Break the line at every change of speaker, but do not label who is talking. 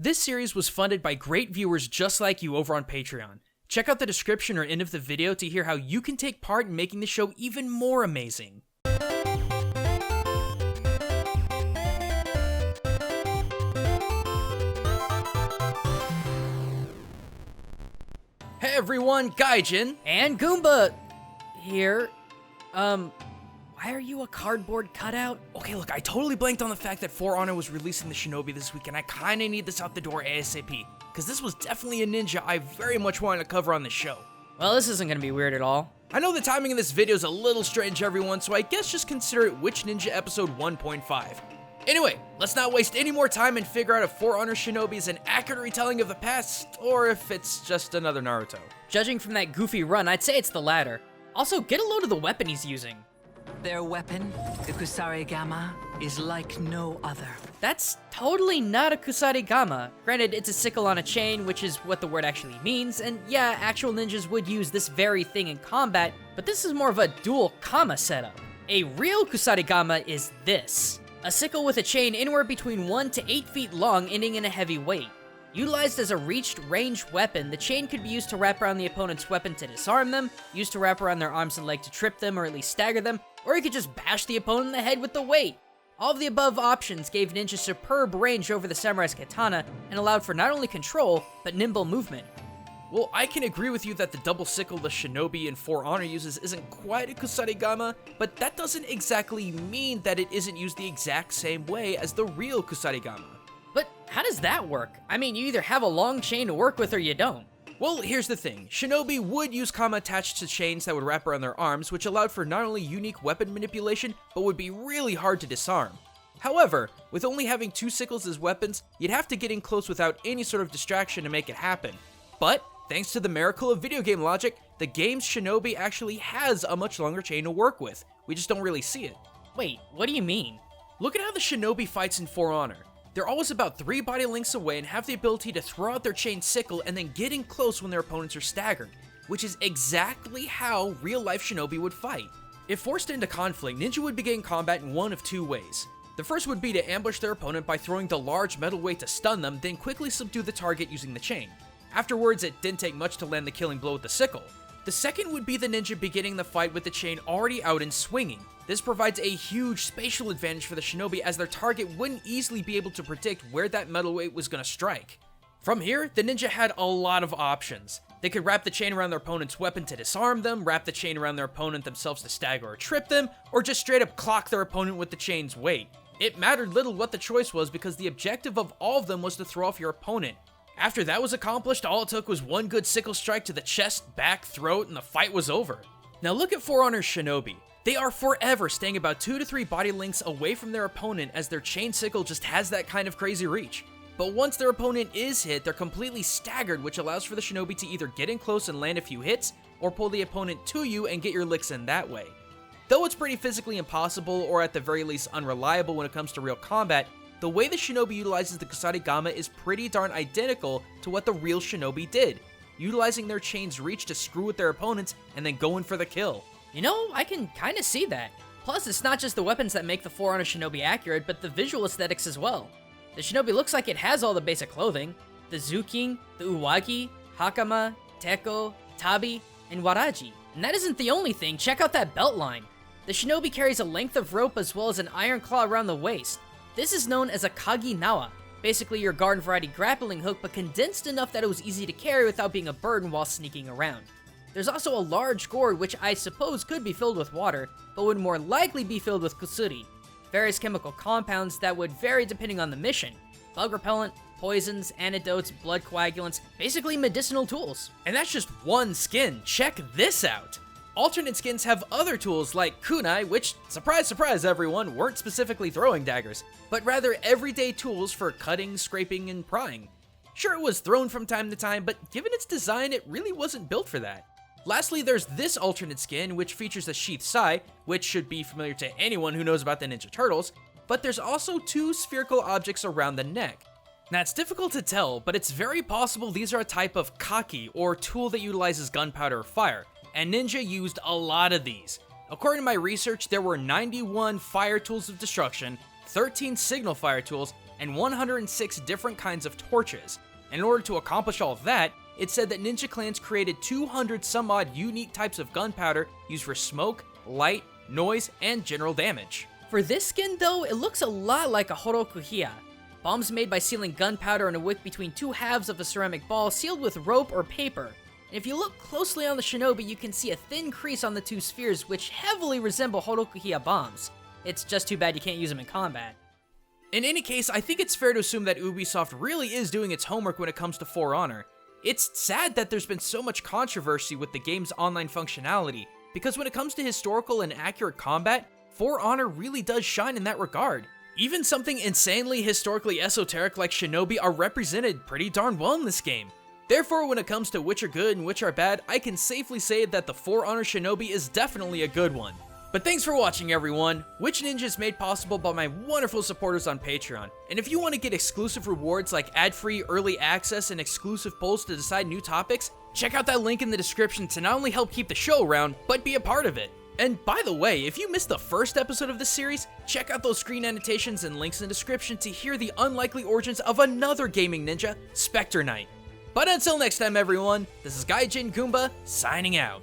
This series was funded by great viewers just like you over on Patreon. Check out the description or end of the video to hear how you can take part in making the show even more amazing. Hey everyone, Gaijin
And Goomba here. Why are you a cardboard cutout?
Okay, look, I totally blanked on the fact that For Honor was releasing the Shinobi this week, and I kinda need this out the door ASAP, because this was definitely a ninja I very much wanted to cover on the show.
Well, this isn't gonna be weird at all.
I know the timing of this video is a little strange, everyone, so I guess just consider it Witch Ninja episode 1.5. Anyway, let's not waste any more time and figure out if For Honor Shinobi is an accurate retelling of the past, or if it's just another Naruto.
Judging from that goofy run, I'd say it's the latter. Also, get a load of the weapon he's using.
Their weapon, the Kusarigama, is like no other.
That's totally not a Kusarigama. Granted, it's a sickle on a chain, which is what the word actually means, and yeah, actual ninjas would use this very thing in combat, but this is more of a dual Kama setup. A real Kusarigama is this. A sickle with a chain anywhere between 1 to 8 feet long, ending in a heavy weight. Utilized as a reached, ranged weapon, the chain could be used to wrap around the opponent's weapon to disarm them, used to wrap around their arms and leg to trip them or at least stagger them, or you could just bash the opponent in the head with the weight. All of the above options gave ninja superb range over the samurai's katana and allowed for not only control, but nimble movement.
Well, I can agree with you that the double sickle the Shinobi in For Honor uses isn't quite a Kusarigama, but that doesn't exactly mean that it isn't used the exact same way as the real Kusarigama.
But how does that work? I mean, you either have a long chain to work with or you don't.
Well, here's the thing. Shinobi would use Kama attached to chains that would wrap around their arms, which allowed for not only unique weapon manipulation, but would be really hard to disarm. However, with only having 2 sickles as weapons, you'd have to get in close without any sort of distraction to make it happen. But, thanks to the miracle of video game logic, the game's Shinobi actually has a much longer chain to work with. We just don't really see it.
Wait, what do you mean?
Look at how the Shinobi fights in For Honor. They're always about 3 body lengths away and have the ability to throw out their chain sickle and then get in close when their opponents are staggered, which is exactly how real-life Shinobi would fight. If forced into conflict, ninja would begin combat in one of 2 ways. The first would be to ambush their opponent by throwing the large metal weight to stun them, then quickly subdue the target using the chain. Afterwards, it didn't take much to land the killing blow with the sickle. The second would be the ninja beginning the fight with the chain already out and swinging. This provides a huge spatial advantage for the Shinobi, as their target wouldn't easily be able to predict where that metal weight was going to strike. From here, the ninja had a lot of options. They could wrap the chain around their opponent's weapon to disarm them, wrap the chain around their opponent themselves to stagger or trip them, or just straight up clock their opponent with the chain's weight. It mattered little what the choice was, because the objective of all of them was to throw off your opponent. After that was accomplished, all it took was one good sickle strike to the chest, back, throat, and the fight was over. Now look at For Honor's Shinobi. They are forever staying about 2 to 3 body lengths away from their opponent, as their chain sickle just has that kind of crazy reach. But once their opponent is hit, they're completely staggered, which allows for the Shinobi to either get in close and land a few hits, or pull the opponent to you and get your licks in that way. Though it's pretty physically impossible, or at the very least unreliable when it comes to real combat, the way the Shinobi utilizes the Kusarigama is pretty darn identical to what the real Shinobi did, utilizing their chain's reach to screw with their opponents and then going for the kill.
You know, I can kinda see that. Plus, it's not just the weapons that make the For Honor Shinobi accurate, but the visual aesthetics as well. The Shinobi looks like it has all the basic clothing. The Zukin, the Uwagi, Hakama, Teko, Tabi, and Waraji. And that isn't the only thing, check out that belt line. The Shinobi carries a length of rope as well as an iron claw around the waist. This is known as a Kagi Nawa, basically your garden variety grappling hook, but condensed enough that it was easy to carry without being a burden while sneaking around. There's also a large gourd, which I suppose could be filled with water, but would more likely be filled with kusuri, various chemical compounds that would vary depending on the mission. Bug repellent, poisons, antidotes, blood coagulants, basically medicinal tools.
And that's just one skin. Check this out. Alternate skins have other tools like kunai, which, surprise surprise everyone, weren't specifically throwing daggers, but rather everyday tools for cutting, scraping, and prying. Sure, it was thrown from time to time, but given its design, it really wasn't built for that. Lastly, there's this alternate skin, which features a sheath sai, which should be familiar to anyone who knows about the Ninja Turtles, but there's also 2 spherical objects around the neck. Now, it's difficult to tell, but it's very possible these are a type of kaki, or tool that utilizes gunpowder or fire, and ninja used a lot of these. According to my research, there were 91 fire tools of destruction, 13 signal fire tools, and 106 different kinds of torches. And in order to accomplish all of that, it said that Ninja Clans created 200 some odd unique types of gunpowder used for smoke, light, noise, and general damage.
For this skin though, it looks a lot like a Horokuhia. Bombs made by sealing gunpowder in a wick between two halves of a ceramic ball sealed with rope or paper. And if you look closely on the Shinobi, you can see a thin crease on the two spheres which heavily resemble Horokuhia bombs. It's just too bad you can't use them in combat.
In any case, I think it's fair to assume that Ubisoft really is doing its homework when it comes to For Honor. It's sad that there's been so much controversy with the game's online functionality, because when it comes to historical and accurate combat, For Honor really does shine in that regard. Even something insanely historically esoteric like Shinobi are represented pretty darn well in this game. Therefore, when it comes to which are good and which are bad, I can safely say that the For Honor Shinobi is definitely a good one. But thanks for watching, everyone. Witch Ninja is made possible by my wonderful supporters on Patreon. And if you want to get exclusive rewards like ad-free early access and exclusive polls to decide new topics, check out that link in the description to not only help keep the show around, but be a part of it. And by the way, if you missed the first episode of this series, check out those screen annotations and links in the description to hear the unlikely origins of another gaming ninja, Specter Knight. But until next time, everyone, this is Gaijin Goomba, signing out.